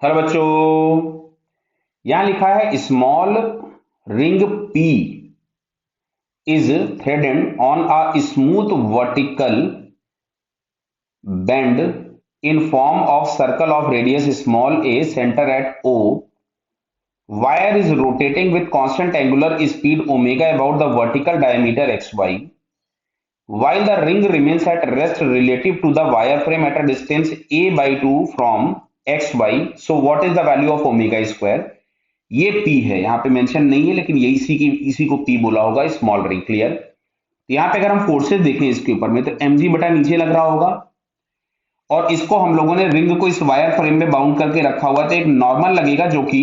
Hello बच्चों, यहां लिखा है small ring P is threaded on a smooth vertical bend in form of circle of radius small a center at O. Wire is rotating with constant angular speed omega about the vertical diameter xy, while the ring remains at rest relative to the wire frame at a distance a by 2 from xy. So what is the value of omega square? ये P है, यहाँ पे mention नहीं है, लेकिन ये इसी को P बोला होगा, स्मॉल रिंग। क्लियर? तो यहाँ पे अगर हम फोर्सेस देखें इसके ऊपर में, तो mg बटा नीचे लग रहा होगा, और इसको हम लोगों ने रिंग को इस वायर फ्रेम में बाउंड करके रखा हुआ, तो एक नॉर्मल लगेगा जो कि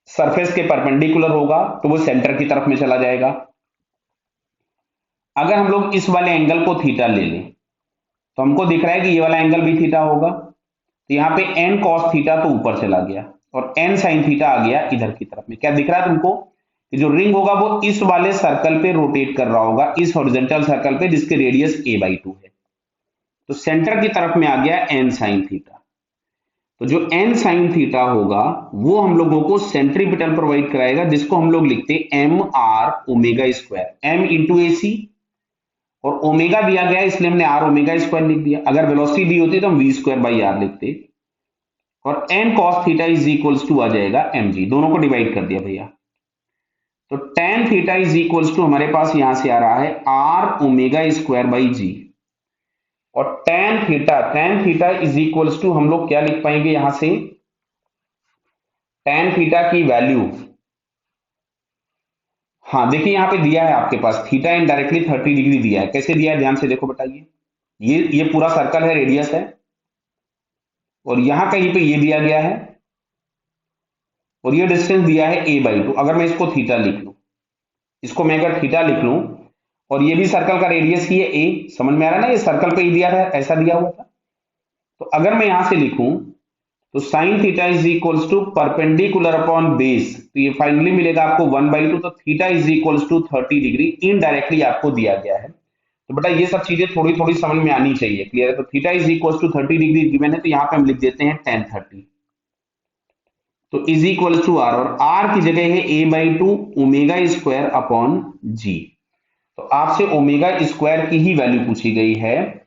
सरफेस के परपेंडिकुलर होगा, तो वो सेंटर की तरफ में चला जाएगा। अगर हम लोग इस वाले एंगल को थीटा ले लें, तो हमको दिख रहा है कि ये वाला एंगल भी थीटा होगा, तो यहाँ पे n cos थीटा तो ऊपर चला गया और n sin थीटा आ गया इधर की तरफ में। क्या दिख रहा है तुमको कि जो रिंग होगा वो इस वाले सर्कल पे रोटेट कर रहा होगा, इस हॉरिजॉन्टल सर्कल पे जिसकी रेडियस a by 2 है। तो सेंटर की तरफ में आ गया n sin थीटा। तो जो n sin थीटा होगा वो हम लोगों को सेंट्रीपिटल प्रोवाइड कराएगा, जिसको हम लोग लिखते हैं m r omega square, m into a c, और ओमेगा दिया गया इसलिए हमने r ओमेगा स्क्वायर लिख दिया। अगर वेलोसिटी दी होती तो हम v स्क्वायर बाई आर लिखते, और n cos theta is equals to आ जाएगा mg, दोनों को डिवाइड कर दिया भैया। तो tan theta is equals to हमारे पास यहां से आ रहा है r omega square by g, और tan theta is equals to हम लोग क्या लिख पाएंगे यहां से, tan थीटा की वैल्यू, हाँ देखिए यहां पे दिया है आपके पास थीटा इनडायरेक्टली 30 डिग्री दिया है। कैसे दिया है ध्यान से देखो, बताइए। ये पूरा सर्कल है, रेडियस है, और यहां कहीं पे ये दिया गया है, और ये डिस्टेंस दिया है a बाई 2। अगर मैं इसको थीटा लिख लूं, इसको मैं अगर थीटा लिख लूं, और ये भी सर्कल का रेडियस ही है a, समझ में आ रहा है ना, ये सर्कल पे ही दिया था, ऐसा दिया हुआ था। तो अगर मैं यहां से लिखूं तो sine theta is equals to perpendicular upon base, तो ये फाइनली मिलेगा आपको 1/2। तो theta is equals to 30 degree indirectly आपको दिया गया है। तो बेटा ये सब चीजें थोड़ी थोड़ी समझ में आनी चाहिए। क्लियर है? तो theta is equals to 30 degree given है, तो यहाँ पे हम लिख देते हैं tan 30, तो इज इक्वल टू आर, और आर की जगह है a by 2 omega square upon g. तो आपसे ओमेगा स्क्वायर की ही वैल्यू पूछी गई है,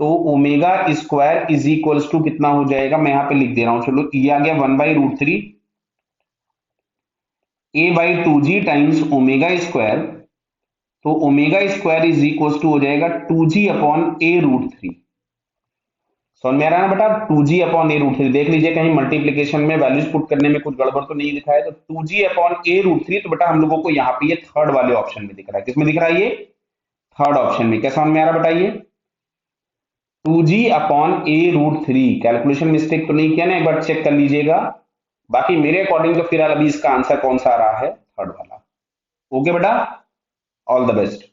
तो omega square is equals to कितना हो जाएगा, मैं यहां पे लिख दे रहा हूं, चलो ये आ गया 1/√3 a by 2g times omega square. तो omega square is equals to हो जाएगा 2g अपॉन a√3। समझ में आ रहा है ना बेटा, 2g अपॉन a√3। देख लीजिए कहीं मल्टीप्लीकेशन में वैल्यूज पुट करने में कुछ गड़बड़ तो नहीं दिखा है। तो 2g अपॉन a√3, तो बेटा हम लोगों को यहाँ पे ये थर्ड वाले ऑप्शन में दिख रहा है। किसमें दिख रहा है ये? थर्ड ऑप्शन में। क्या समझ में आ रहा है बताइए? 2g upon a√3। Calculation mistake तो नहीं किया ना, एक बार चेक कर लीजिएगा। बाकी मेरे अकॉर्डिंग तो फिलहाल अभी इसका आंसर कौन सा आ रहा है, थर्ड वाला। ओके बेटा, ऑल द बेस्ट।